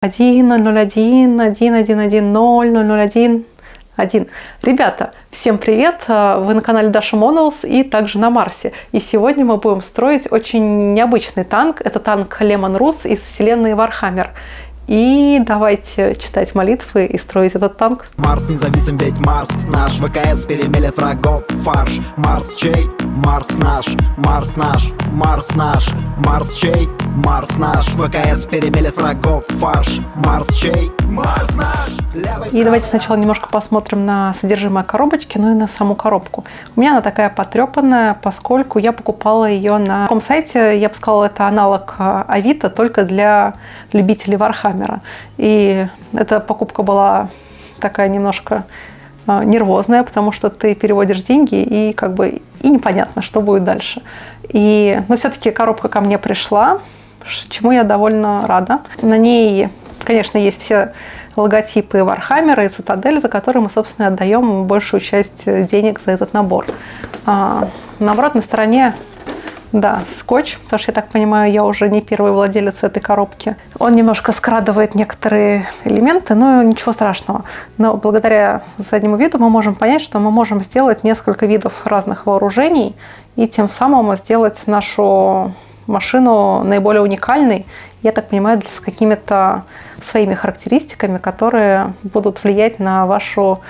1.0.1.1.1.0.0.1.1. Ребята, всем привет! Вы на канале Dasha Models и также на Марсе. И сегодня мы будем строить очень необычный танк. Это танк Leman Russ из вселенной Warhammer. И давайте читать молитвы и строить этот танк. Марс независим, ведь Марс наш. ВКС перемелет врагов фарш. Марс чей? Марс наш. Марс наш. Марс наш. Марс чей? Марс наш. ВКС перемелет врагов фарш. Марс чей? Марс наш. И давайте сначала немножко посмотрим на содержимое коробочки, ну и на саму коробку. У меня она такая потрепанная, поскольку я покупала ее на таком сайте, я бы сказала, это аналог Авито, только для любителей Вархаммера. И эта покупка была такая немножко нервозная, потому что ты переводишь деньги и как бы и непонятно, что будет дальше. Но все-таки коробка ко мне пришла, чему я довольно рада. На ней, конечно, есть все логотипы Warhammer и Цитадель, за которые мы, собственно, отдаем большую часть денег за этот набор. На обратной стороне, да, скотч, потому что, я так понимаю, я уже не первый владелец этой коробки. Он немножко скрадывает некоторые элементы, но ничего страшного. Но благодаря заднему виду мы можем понять, что мы можем сделать несколько видов разных вооружений и тем самым сделать нашу машину наиболее уникальной, я так понимаю, с какими-то своими характеристиками, которые будут влиять на вашу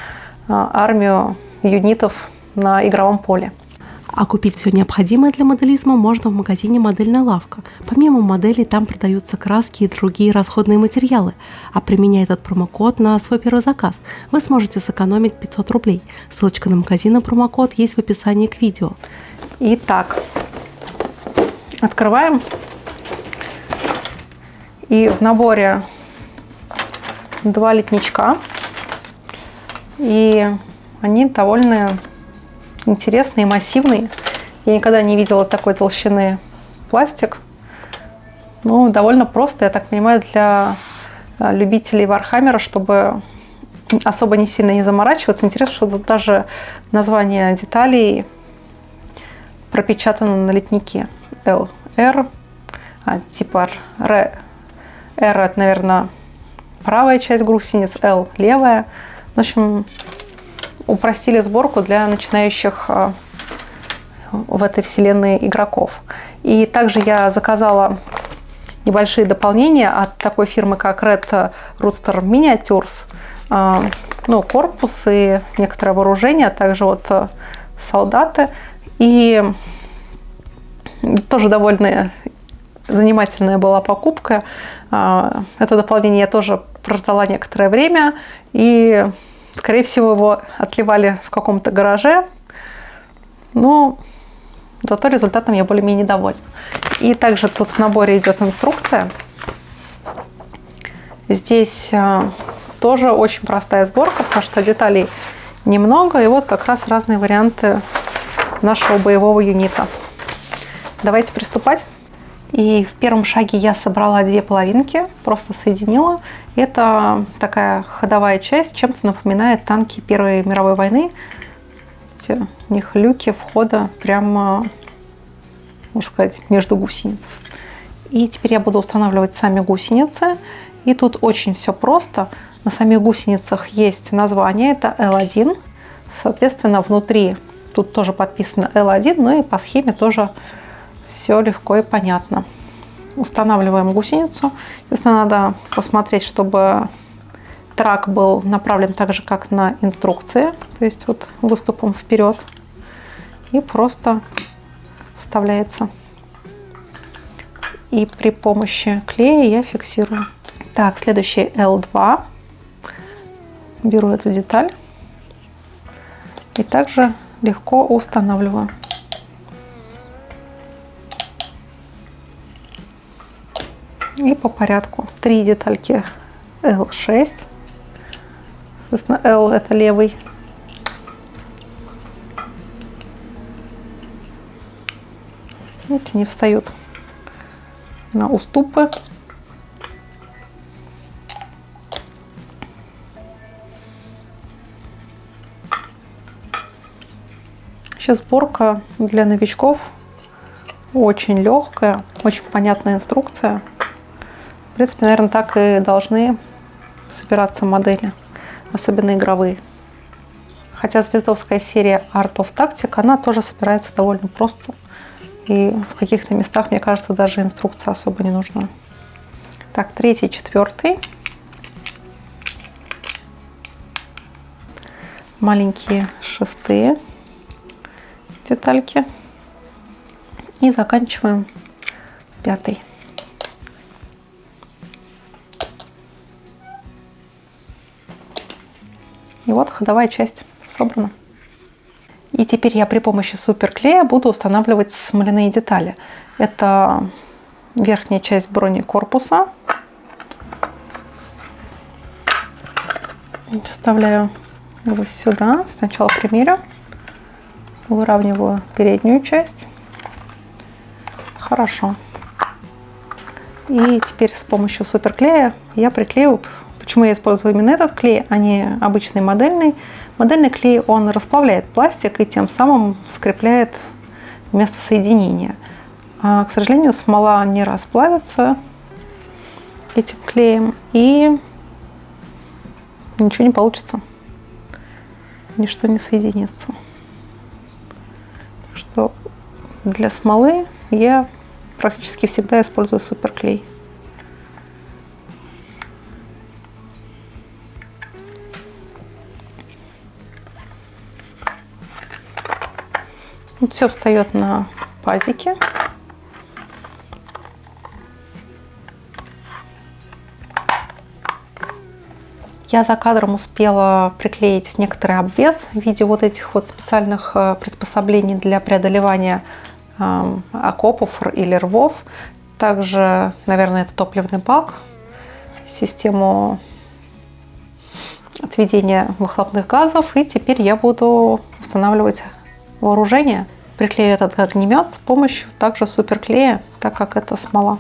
армию юнитов на игровом поле. А купить все необходимое для моделизма можно в магазине «Модельная лавка». Помимо моделей там продаются краски и другие расходные материалы. А применяя этот промокод на свой первый заказ, вы сможете сэкономить 500 рублей. Ссылочка на магазин и промокод есть в описании к видео. Итак, открываем. И в наборе 2 литничка. И они довольно интересные, массивные. Я никогда не видела такой толщины пластик. Ну, довольно просто, я так понимаю, для любителей Вархаммера, чтобы особо не сильно не заморачиваться. Интересно, что тут даже название деталей пропечатано на литнике. L, R, типа R, это, наверное, правая часть гусениц, L левая. В общем, упростили сборку для начинающих в этой вселенной игроков. И также я заказала небольшие дополнения от такой фирмы, как Red Rooster Miniatures. Ну, корпус и некоторое вооружение, а также вот солдаты. И тоже довольно занимательная была покупка. Это дополнение я тоже прождала некоторое время. И, скорее всего, его отливали в каком-то гараже. Но зато результатом я более-менее довольна. И также тут в наборе идет инструкция. Здесь тоже очень простая сборка, потому что деталей немного. И вот как раз разные варианты нашего боевого юнита. Давайте приступать. И в первом шаге я собрала 2 половинки, просто соединила. Это такая ходовая часть, чем-то напоминает танки Первой мировой войны. У них люки входа прямо, можно сказать, между гусениц. И теперь я буду устанавливать сами гусеницы. И тут очень все просто. На самих гусеницах есть название, это L1. Соответственно, внутри тут тоже подписано L1, ну и по схеме тоже все легко и понятно. Устанавливаем гусеницу. Естественно, надо посмотреть, чтобы трак был направлен так же, как на инструкции. То есть вот выступом вперед. И просто вставляется. И при помощи клея я фиксирую. Так, следующий L2. Беру эту деталь. И также легко устанавливаю. И по порядку. 3 детальки L6. Соответственно, L это левый. Видите, не встают на уступы. Сейчас сборка для новичков очень легкая, очень понятная инструкция. принципе, наверное, так и должны собираться модели, особенно игровые. Хотя звездовская серия Art of Tactic, она тоже собирается довольно просто. И в каких-то местах, мне кажется, даже инструкция особо не нужна. Так, 3-й, 4-й. Маленькие 6-е детальки. И заканчиваем 5-й. И вот ходовая часть собрана. И теперь я при помощи суперклея буду устанавливать смоляные детали. Это верхняя часть бронекорпуса. Вставляю его сюда. Сначала примерю. Выравниваю переднюю часть. Хорошо. И теперь с помощью суперклея я приклею. Почему я использую именно этот клей, а не обычный модельный? Модельный клей, он расплавляет пластик и тем самым скрепляет место соединения. А, к сожалению, смола не расплавится этим клеем и ничего не получится. Ничто не соединится. Так что для смолы я практически всегда использую суперклей. Все встает на пазике. Я за кадром успела приклеить некоторый обвес в виде вот этих вот специальных приспособлений для преодолевания окопов или рвов. Также, наверное, это топливный бак, систему отведения выхлопных газов. И теперь я буду устанавливать вооружение. Приклею этот огнемет с помощью также суперклея, так как это смола.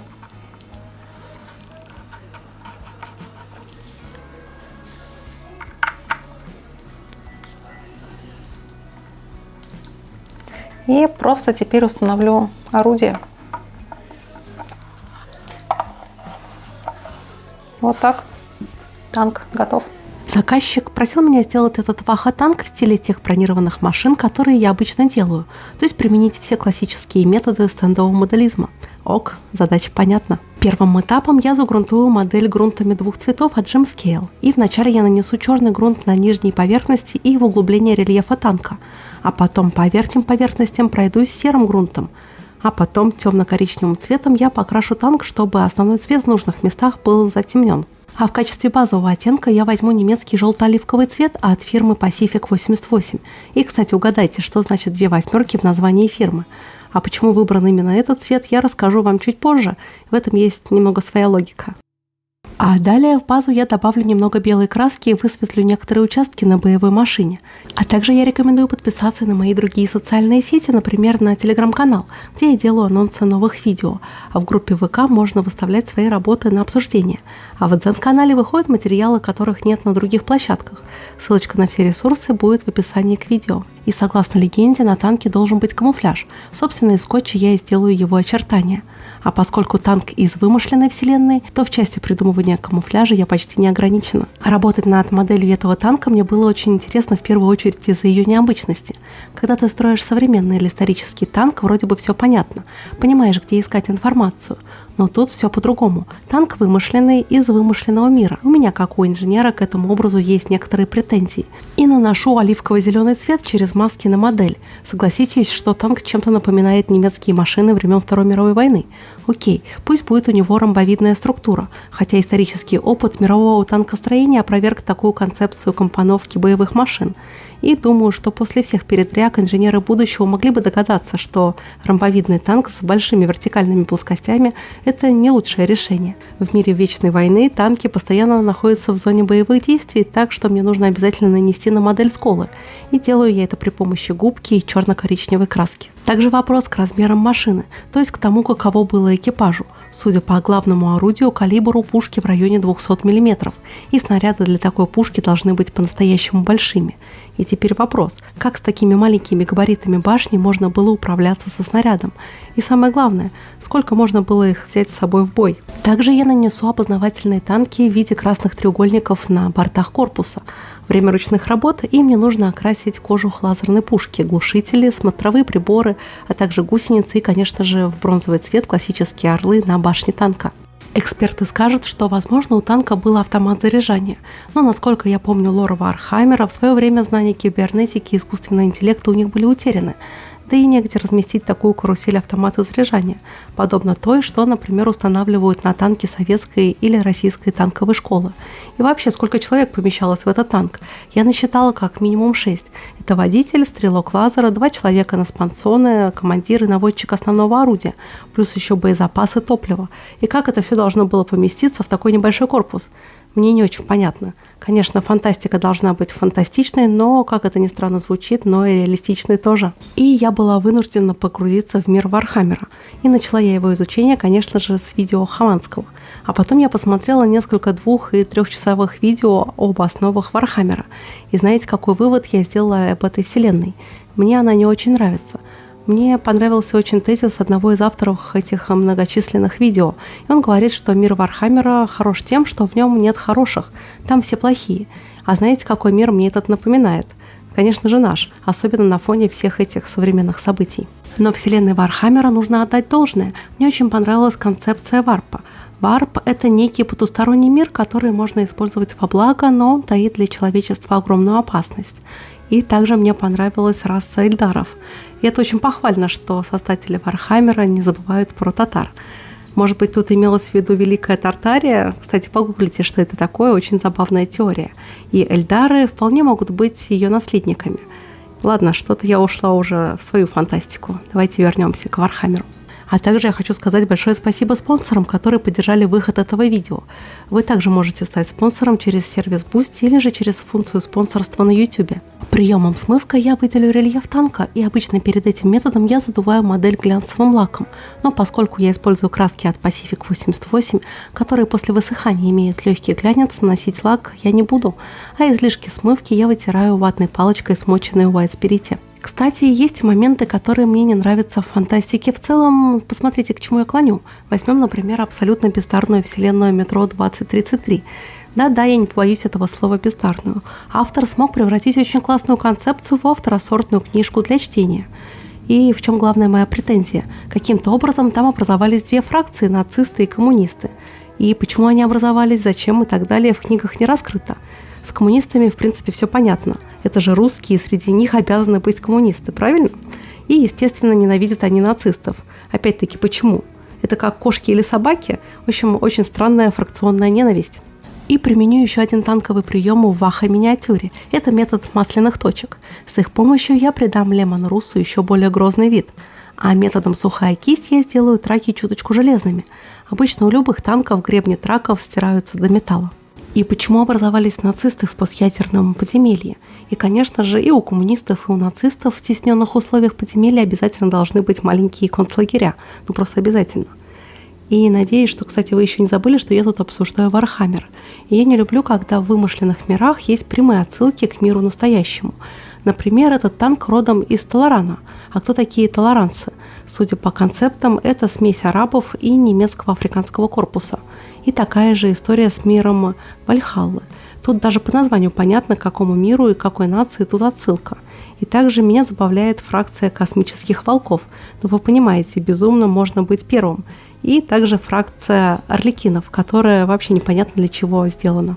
И просто теперь установлю орудие. Вот так. Танк готов. Заказчик просил меня сделать этот ваха-танк в стиле тех бронированных машин, которые я обычно делаю, то есть применить все классические методы стендового моделизма. Ок, задача понятна. Первым этапом я загрунтую модель грунтами двух цветов от Gemscale. И вначале я нанесу черный грунт на нижней поверхности и в углубление рельефа танка, а потом по верхним поверхностям пройдусь серым грунтом, а потом темно-коричневым цветом я покрашу танк, чтобы основной цвет в нужных местах был затемнен. А в качестве базового оттенка я возьму немецкий желто-оливковый цвет от фирмы Pacific 88. И, кстати, угадайте, что значит 2 восьмерки в названии фирмы. А почему выбран именно этот цвет, я расскажу вам чуть позже. В этом есть немного своя логика. А далее в базу я добавлю немного белой краски и высветлю некоторые участки на боевой машине. А также я рекомендую подписаться на мои другие социальные сети, например, на телеграм-канал, где я делаю анонсы новых видео. А в группе ВК можно выставлять свои работы на обсуждение. А в Дзен-канале выходят материалы, которых нет на других площадках. Ссылочка на все ресурсы будет в описании к видео. И согласно легенде, на танке должен быть камуфляж. Собственно, из скотча я и сделаю его очертания. А поскольку танк из вымышленной вселенной, то в части придумывания камуфляжа я почти не ограничена. Работать над моделью этого танка мне было очень интересно в первую очередь из-за ее необычности. Когда ты строишь современный или исторический танк, вроде бы все понятно, понимаешь, где искать информацию. Но тут все по-другому. Танк вымышленный из вымышленного мира. У меня, как у инженера, к этому образу есть некоторые претензии. И наношу оливково-зеленый цвет через маски на модель. Согласитесь, что танк чем-то напоминает немецкие машины времен Второй мировой войны. Окей, пусть будет у него ромбовидная структура, хотя исторический опыт мирового танкостроения опроверг такую концепцию компоновки боевых машин. И думаю, что после всех передряг инженеры будущего могли бы догадаться, что ромбовидный танк с большими вертикальными плоскостями – это не лучшее решение. В мире Вечной войны танки постоянно находятся в зоне боевых действий, так что мне нужно обязательно нанести на модель сколы. И делаю я это при помощи губки и черно-коричневой краски. Также вопрос к размерам машины, то есть к тому, каково было экипажу. Судя по главному орудию, калибр у пушки в районе 200 мм, и снаряды для такой пушки должны быть по-настоящему большими. И теперь вопрос, как с такими маленькими габаритами башни можно было управляться со снарядом? И самое главное, сколько можно было их взять с собой в бой? Также я нанесу опознавательные танки в виде красных треугольников на бортах корпуса. Время ручных работ им мне нужно окрасить кожух лазерной пушки, глушители, смотровые приборы, а также гусеницы и, конечно же, в бронзовый цвет классические орлы на башне танка. Эксперты скажут, что, возможно, у танка был автомат заряжания, но, насколько я помню лор Вархаммера, в свое время знания кибернетики и искусственного интеллекта у них были утеряны. Да и негде разместить такую карусель автомата заряжания, подобно той, что, например, устанавливают на танки советской или российской танковой школы. И вообще, сколько человек помещалось в этот танк? Я насчитала как минимум 6. Это водитель, стрелок лазера, 2 человека на спансоны, командир и наводчик основного орудия, плюс еще боезапасы топлива. И как это все должно было поместиться в такой небольшой корпус? Мне не очень понятно. Конечно, фантастика должна быть фантастичной, но, как это ни странно звучит, но и реалистичной тоже. И я была вынуждена погрузиться в мир Вархаммера. И начала я его изучение, конечно же, с видео Хованского. А потом я посмотрела несколько 2- и 3-часовых видео об основах Вархаммера. И знаете, какой вывод я сделала об этой вселенной? Мне она не очень нравится. Мне понравился очень тезис одного из авторов этих многочисленных видео. И он говорит, что мир Вархаммера хорош тем, что в нем нет хороших, там все плохие. А знаете, какой мир мне этот напоминает? Конечно же наш, особенно на фоне всех этих современных событий. Но вселенной Вархаммера нужно отдать должное. Мне очень понравилась концепция варпа. Варп – это некий потусторонний мир, который можно использовать во благо, но он таит для человечества огромную опасность. И также мне понравилась раса эльдаров. И это очень похвально, что создатели Вархаммера не забывают про татар. Может быть, тут имелось в виду Великая Тартария? Кстати, погуглите, что это такое, очень забавная теория. И эльдары вполне могут быть ее наследниками. Ладно, что-то я ушла уже в свою фантастику. Давайте вернемся к Вархаммеру. А также я хочу сказать большое спасибо спонсорам, которые поддержали выход этого видео. Вы также можете стать спонсором через сервис Boosty или же через функцию спонсорства на YouTube. Приемом смывка я выделю рельеф танка, и обычно перед этим методом я задуваю модель глянцевым лаком. Но поскольку я использую краски от Pacific 88, которые после высыхания имеют легкий глянец, наносить лак я не буду, а излишки смывки я вытираю ватной палочкой, смоченной в White Spirit. Кстати, есть моменты, которые мне не нравятся в фантастике в целом. Посмотрите, к чему я клоню. Возьмем, например, абсолютно бездарную вселенную Метро 2033. Да-да, я не побоюсь этого слова «бездарную». Автор смог превратить очень классную концепцию во второсортную книжку для чтения. И в чем главная моя претензия? Каким-то образом там образовались 2 фракции – нацисты и коммунисты. И почему они образовались, зачем и так далее, в книгах не раскрыто. С коммунистами, в принципе, все понятно. Это же русские, среди них обязаны быть коммунисты, правильно? И, естественно, ненавидят они нацистов. Опять-таки, почему? Это как кошки или собаки? В общем, очень странная фракционная ненависть. И применю еще один танковый прием в Ваха-миниатюре. Это метод масляных точек. С их помощью я придам Лемон Русу еще более грозный вид. А методом сухая кисть я сделаю траки чуточку железными. Обычно у любых танков гребни траков стираются до металла. И почему образовались нацисты в постъядерном подземелье? И, конечно же, и у коммунистов, и у нацистов в стесненных условиях подземелья обязательно должны быть маленькие концлагеря. Ну, просто обязательно. И надеюсь, что, кстати, вы еще не забыли, что я тут обсуждаю Вархаммер. И я не люблю, когда в вымышленных мирах есть прямые отсылки к миру настоящему. Например, этот танк родом из Толарана. А кто такие толаранцы? Судя по концептам, это смесь арабов и немецкого африканского корпуса. И такая же история с миром Вальхаллы. Тут даже по названию понятно, к какому миру и какой нации тут отсылка. И также меня забавляет фракция космических волков. Но вы понимаете, безумно можно быть первым. И также фракция арлекинов, которая вообще непонятно для чего сделана.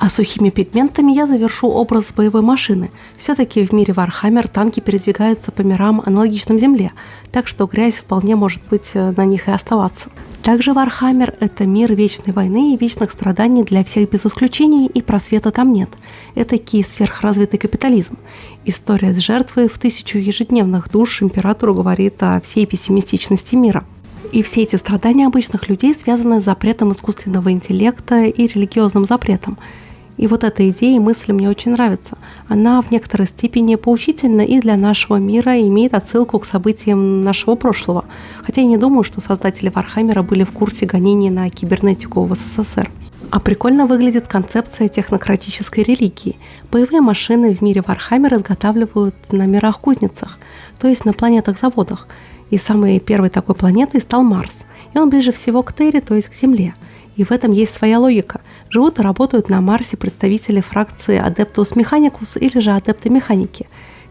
А сухими пигментами я завершу образ боевой машины. Все-таки в мире Вархаммер танки передвигаются по мирам, аналогичным Земле, так что грязь вполне может быть на них и оставаться. Также Вархаммер – это мир вечной войны и вечных страданий для всех без исключений, и просвета там нет. Этакий сверхразвитый капитализм. История с жертвой в 1000 ежедневных душ императору говорит о всей пессимистичности мира. И все эти страдания обычных людей связаны с запретом искусственного интеллекта и религиозным запретом. И вот эта идея и мысль мне очень нравится. Она в некоторой степени поучительна и для нашего мира, и имеет отсылку к событиям нашего прошлого. Хотя я не думаю, что создатели Вархаммера были в курсе гонений на кибернетику в СССР. А прикольно выглядит концепция технократической религии. Боевые машины в мире Вархаммера изготавливают на мирах-кузницах, то есть на планетах-заводах. И самой первой такой планетой стал Марс. И он ближе всего к Терре, то есть к Земле. И в этом есть своя логика. Живут и работают на Марсе представители фракции Adeptus Mechanicus или же адепты механики,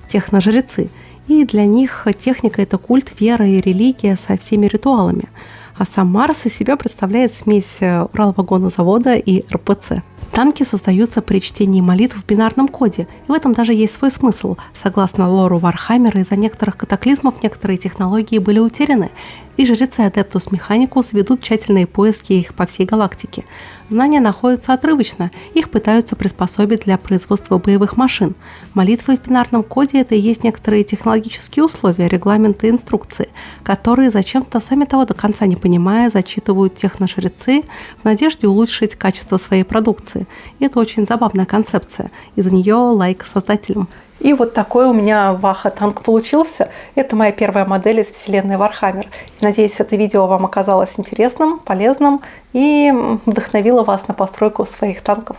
техножрецы. И для них техника – это культ, вера и религия со всеми ритуалами. А сам Марс из себя представляет смесь Уралвагонозавода и РПЦ. Танки создаются при чтении молитв в бинарном коде, и в этом даже есть свой смысл. Согласно лору Вархаммера, из-за некоторых катаклизмов некоторые технологии были утеряны, и жрецы Adeptus Mechanicus ведут тщательные поиски их по всей галактике. Знания находятся отрывочно, их пытаются приспособить для производства боевых машин. Молитвы в бинарном коде – это и есть некоторые технологические условия, регламенты и инструкции, которые зачем-то, сами того до конца не понимая, зачитывают техножрецы в надежде улучшить качество своей продукции. И это очень забавная концепция, и за нее лайк создателям. И вот такой у меня Ваха-танк получился. Это моя первая модель из вселенной Вархаммер. Надеюсь, это видео вам оказалось интересным, полезным и вдохновило вас на постройку своих танков.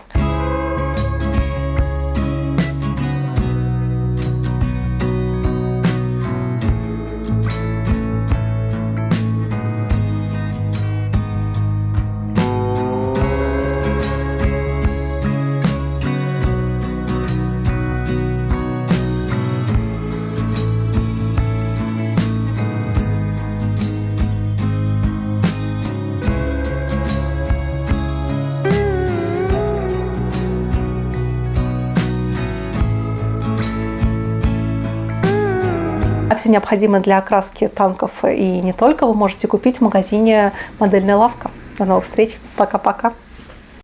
А все необходимое для окраски танков и не только вы можете купить в магазине «Модельная лавка». До новых встреч. Пока-пока.